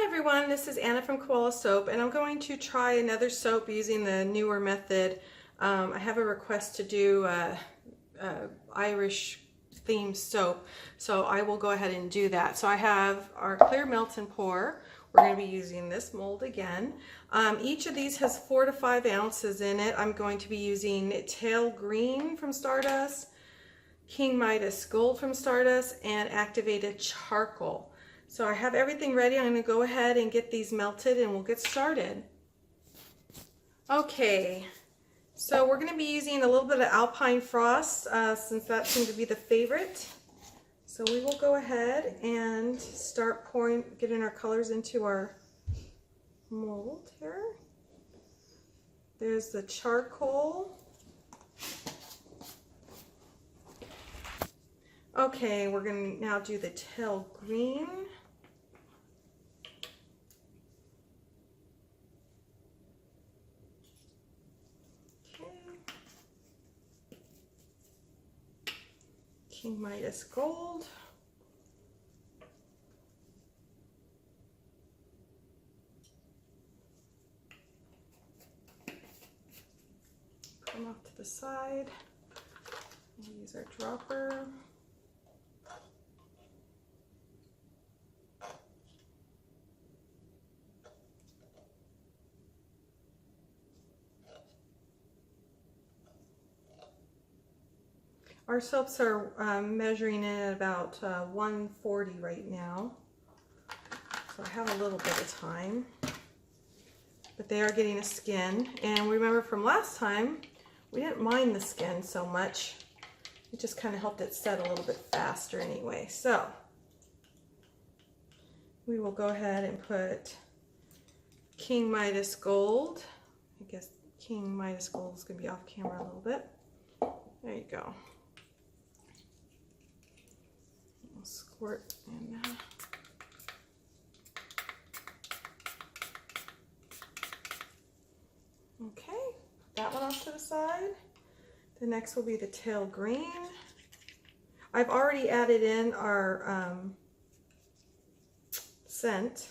Hi everyone, this is Anna from Koala Soap, and I'm going to try another soap using the newer method. I have a request to do a Irish themed soap, so I will go ahead and do that. So I have our clear melt and pour. We're going to be using this mold again. Each of these has 4 to 5 ounces in it. I'm going to be using Tail Green from Stardust, King Midas Gold from Stardust, and Activated Charcoal. So I have everything ready. I'm going to go ahead and get these melted and we'll get started. Okay, so we're going to be using a little bit of Alpine Frost since that seemed to be the favorite. So we will go ahead and start pouring, getting our colors into our mold here. There's the charcoal. Okay, we're going to now do the Tail Green. King Midas Gold. Put them off to the side. We'll use our dropper. Our soaps are measuring in at about 140 right now, so I have a little bit of time, but they are getting a skin. And remember from last time, we didn't mind the skin so much. It just kind of helped it set a little bit faster anyway. So we will go ahead and put King Midas Gold. I guess King Midas Gold is going to be off camera a little bit. There you go. Squirt in there. Okay, put that one off to the side. The next will be the Tail Green. I've already added in our scent.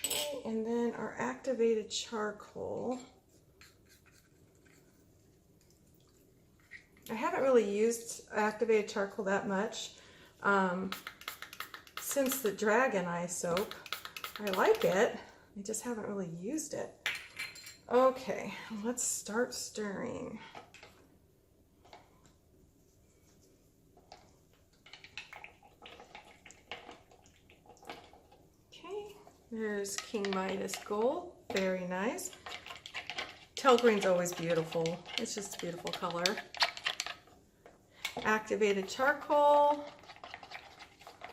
Okay, and then our activated charcoal. I haven't really used activated charcoal that much since the Dragon Eye soap. I like it, I just haven't really used it. Okay, let's start stirring. Okay, there's King Midas Gold, very nice. Tail Green's always beautiful, it's just a beautiful color. Activated charcoal.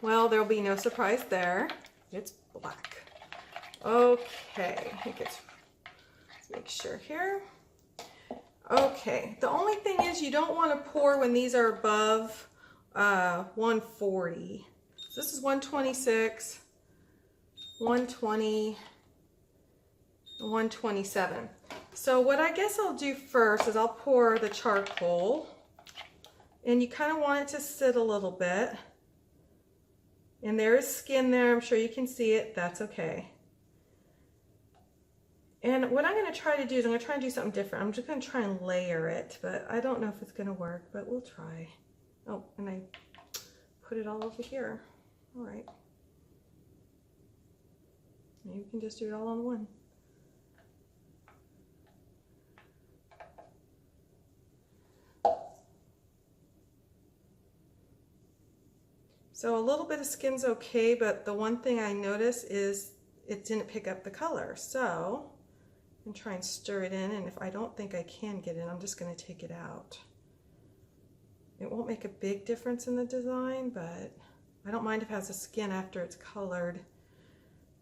Well, there'll be no surprise there. It's black. Okay, I think let's make sure here. Okay, the only thing is you don't want to pour when these are above 140. So this is 126, 120, 127. So what I guess I'll do first is I'll pour the charcoal. And you kind of want it to sit a little bit. And there is skin there. I'm sure you can see it. That's okay. And what I'm going to try to do is I'm going to try and do something different. I'm just going to try and layer it. But I don't know if it's going to work. But we'll try. Oh, and I put it all over here. All right. Maybe we can just do it all on one. So a little bit of skin's okay, but the one thing I noticed is it didn't pick up the color. So I'm try and stir it in, and if I don't think I can get it, I'm just going to take it out. It won't make a big difference in the design, but I don't mind if it has a skin after it's colored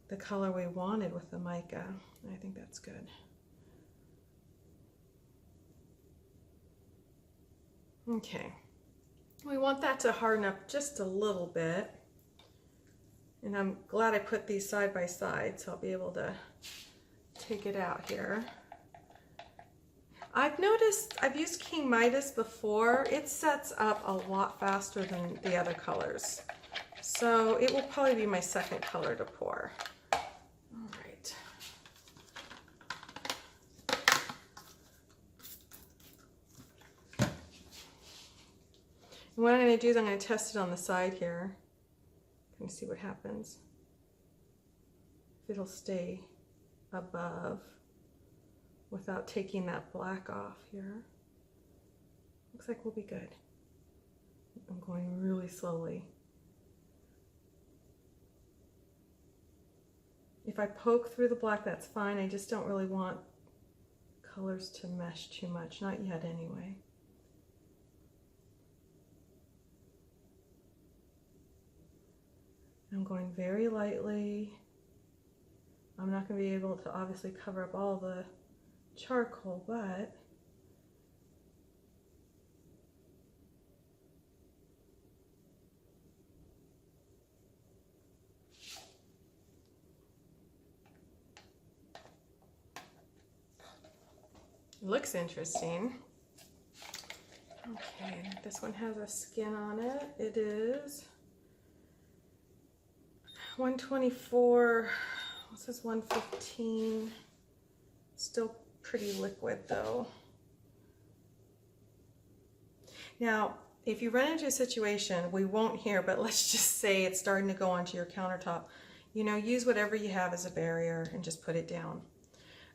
the color we wanted with the mica. I think that's good. Okay. We want that to harden up just a little bit. And I'm glad I put these side by side, so I'll be able to take it out here. I've noticed, I've used King Midas before. It sets up a lot faster than the other colors. So it will probably be my second color to pour. All right. And what I'm going to do is I'm going to test it on the side here. Can you see what happens? If it'll stay above without taking that black off here. Looks like we'll be good. I'm going really slowly. If I poke through the black, that's fine. I just don't really want colors to mesh too much. Not yet anyway. I'm going very lightly. I'm not going to be able to obviously cover up all the charcoal, but it looks interesting. Okay, this one has a skin on it. It is 124, this is 115, still pretty liquid though. Now, if you run into a situation, we won't here, but let's just say it's starting to go onto your countertop, you know, use whatever you have as a barrier and just put it down.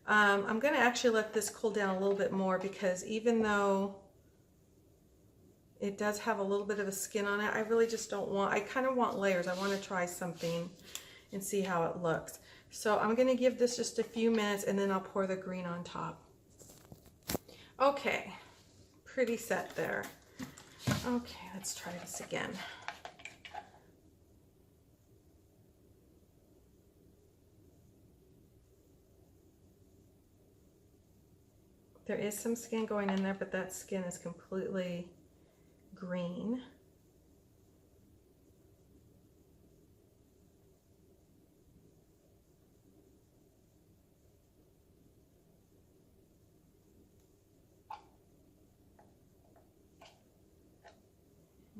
I'm going to actually let this cool down a little bit more because even though it does have a little bit of a skin on it, I really just don't want, I kind of want layers. I want to try something and see how it looks. So I'm going to give this just a few minutes and then I'll pour the green on top. Okay, pretty set there. Okay, let's try this again. There is some skin going in there, but that skin is completely green.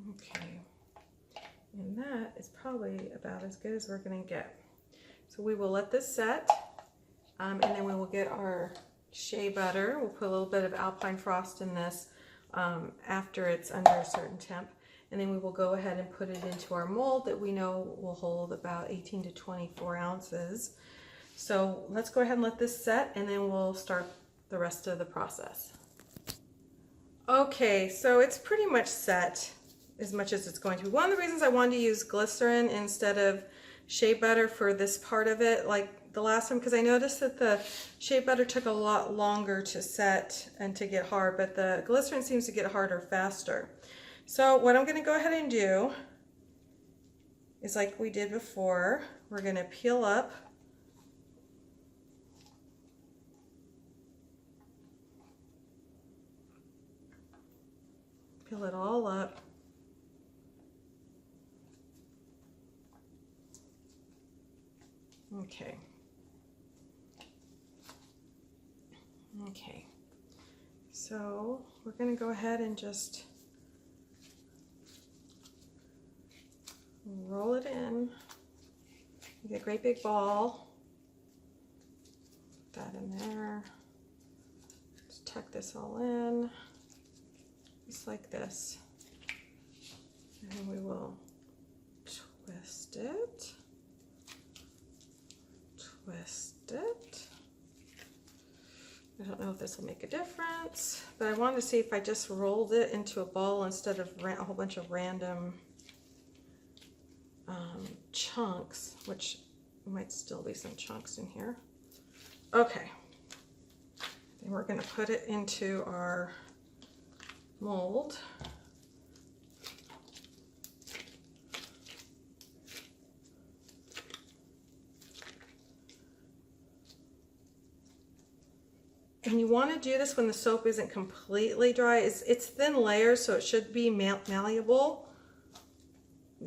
Okay, and that is probably about as good as we're going to get. So we will let this set, and then we will get our Shea Butter. We'll put a little bit of Alpine frost in this after it's under a certain temp, and then we will go ahead and put it into our mold that we know will hold about 18 to 24 ounces. So let's go ahead and let this set, and then we'll start the rest of the process. Okay, so it's pretty much set as much as it's going to be. One of the reasons I wanted to use glycerin instead of Shea Butter for this part of it, like the last time, because I noticed that the Shea Butter took a lot longer to set and to get hard, but the glycerin seems to get harder faster. So what I'm going to go ahead and do is like we did before, we're going to peel up it all up. Okay. Okay. So we're going to go ahead and just roll it in. Get a great big ball. Put that in there. Just tuck this all in. Just like this. And we will twist it. Twist it. I don't know if this will make a difference, but I wanted to see if I just rolled it into a ball instead of a whole bunch of random chunks, which might still be some chunks in here. Okay, then we're going to put it into our mold. And you want to do this when the soap isn't completely dry. It's thin layers, so it should be malleable.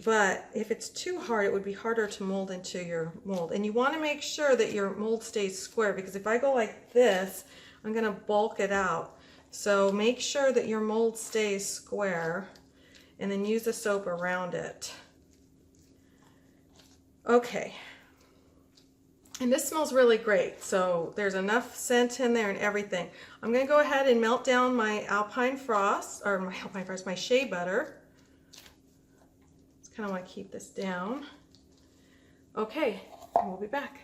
But if it's too hard, it would be harder to mold into your mold. And you want to make sure that your mold stays square, because if I go like this, I'm going to bulk it out. So make sure that your mold stays square and then use the soap around it. Okay. And this smells really great. So there's enough scent in there and everything. I'm going to go ahead and melt down my Alpine Frost, or my Alpine Frost, my Shea Butter. Just kind of want to keep this down. Okay, and we'll be back.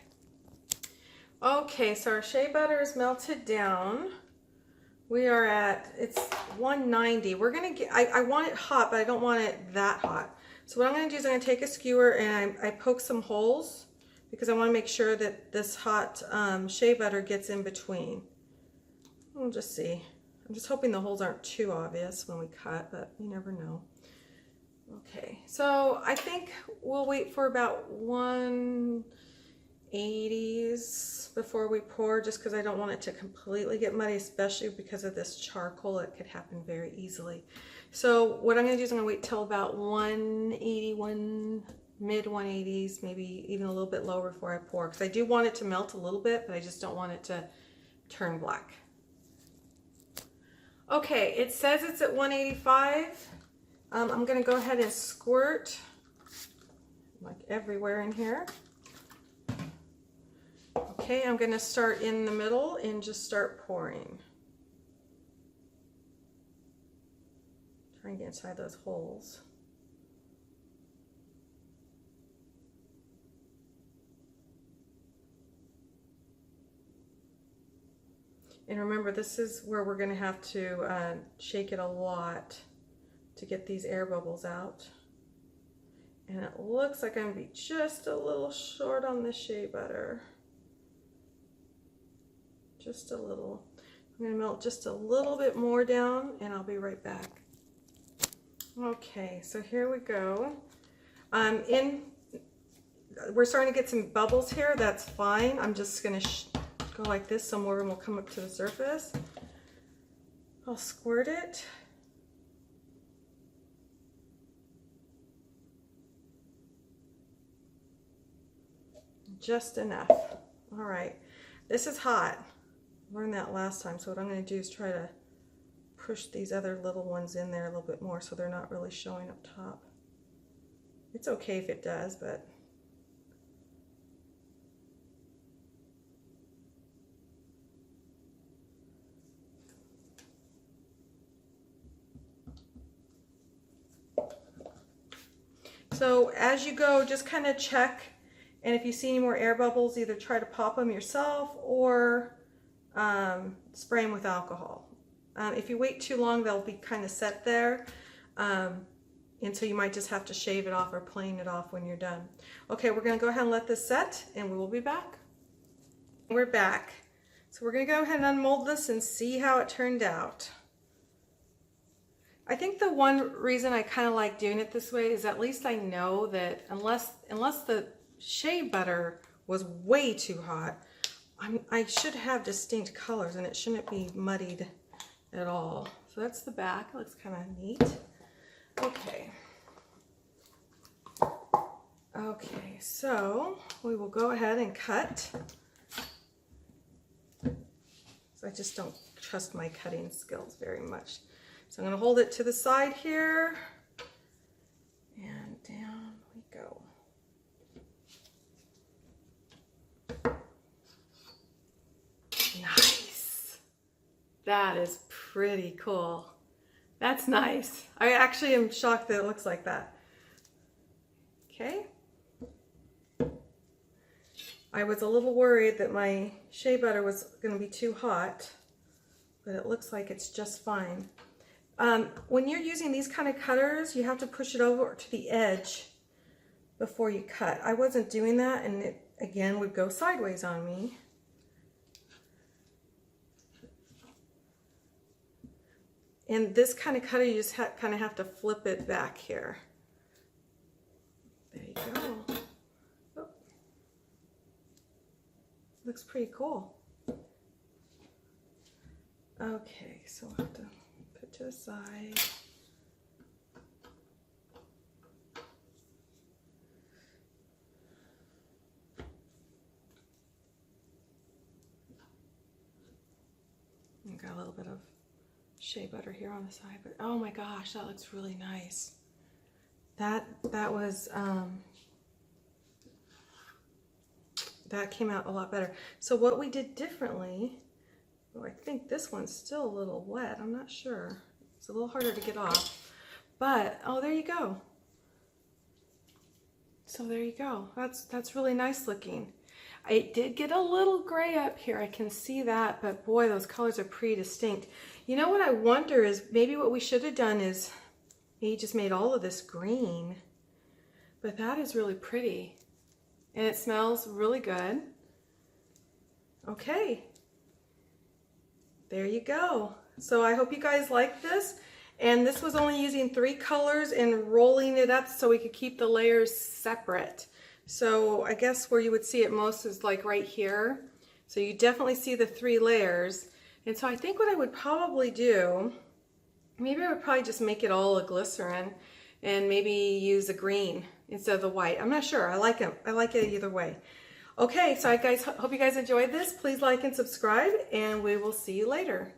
Okay, so our Shea Butter is melted down. We are at, it's 190. We're going to get, I want it hot, but I don't want it that hot. So what I'm going to do is I'm going to take a skewer and I poke some holes because I want to make sure that this hot Shea Butter gets in between. We'll just see. I'm just hoping the holes aren't too obvious when we cut, but you never know. Okay, so I think we'll wait for about 180s before we pour, just because I don't want it to completely get muddy, especially because of this charcoal. It could happen very easily. So what I'm going to do is I'm going to wait till about 181, mid 180s, maybe even a little bit lower before I pour, because I do want it to melt a little bit, but I just don't want it to turn black. Okay, it says it's at 185. I'm going to go ahead and squirt like everywhere in here. Okay, I'm going to start in the middle and just start pouring. Try and get inside those holes. And remember, this is where we're going to have to shake it a lot to get these air bubbles out. And it looks like I'm going to be just a little short on the Shea Butter. Just a little. I'm going to melt just a little bit more down and I'll be right back. Okay, so here we go. We're starting to get some bubbles here. That's fine. I'm just going to go like this so more of them will come up to the surface. I'll squirt it. Just enough. All right. This is hot. Learned that last time. So what I'm going to do is try to push these other little ones in there a little bit more so they're not really showing up top. It's okay if it does, but so as you go, just kind of check, and if you see any more air bubbles, either try to pop them yourself or spray them with alcohol. If you wait too long, they'll be kind of set there, and so you might just have to shave it off or plane it off when you're done. Okay, we're going to go ahead and let this set, and we will be back. We're back. So we're going to go ahead and unmold this and see how it turned out. I think the one reason I kind of like doing it this way is at least I know that unless the Shea Butter was way too hot, I should have distinct colors and it shouldn't be muddied at all. So that's the back. It looks kind of neat. Okay. Okay, so we will go ahead and cut. So I just don't trust my cutting skills very much. So I'm going to hold it to the side here, and down we go. Nice. That is pretty cool. That's nice. I actually am shocked that it looks like that. Okay. I was a little worried that my Shea Butter was going to be too hot, but it looks like it's just fine. When you're using these kind of cutters, you have to push it over to the edge before you cut. I wasn't doing that, and it again would go sideways on me. And this kind of cutter, you just kind of have to flip it back here. There you go. Oh. Looks pretty cool. Okay, so we'll have to put to the side. Got a little bit of shea butter here on the side, but oh my gosh, that looks really nice. That came out a lot better. So what we did differently, oh, I think this one's still a little wet. I'm not sure. It's a little harder to get off, but oh, there you go. So there you go. That's really nice looking. I did get a little gray up here. I can see that, but boy, those colors are pretty distinct. You know what I wonder is maybe what we should have done is maybe just made all of this green, but that is really pretty. And it smells really good. Okay. There you go. So I hope you guys like this. And this was only using 3 colors and rolling it up so we could keep the layers separate. So I guess where you would see it most is like right here. So you definitely see the 3 layers. And so I think what I would probably do, maybe I would probably just make it all a glycerin and maybe use a green instead of the white. I'm not sure. I like it. I like it either way. Okay, so I hope you guys enjoyed this. Please like and subscribe, and we will see you later.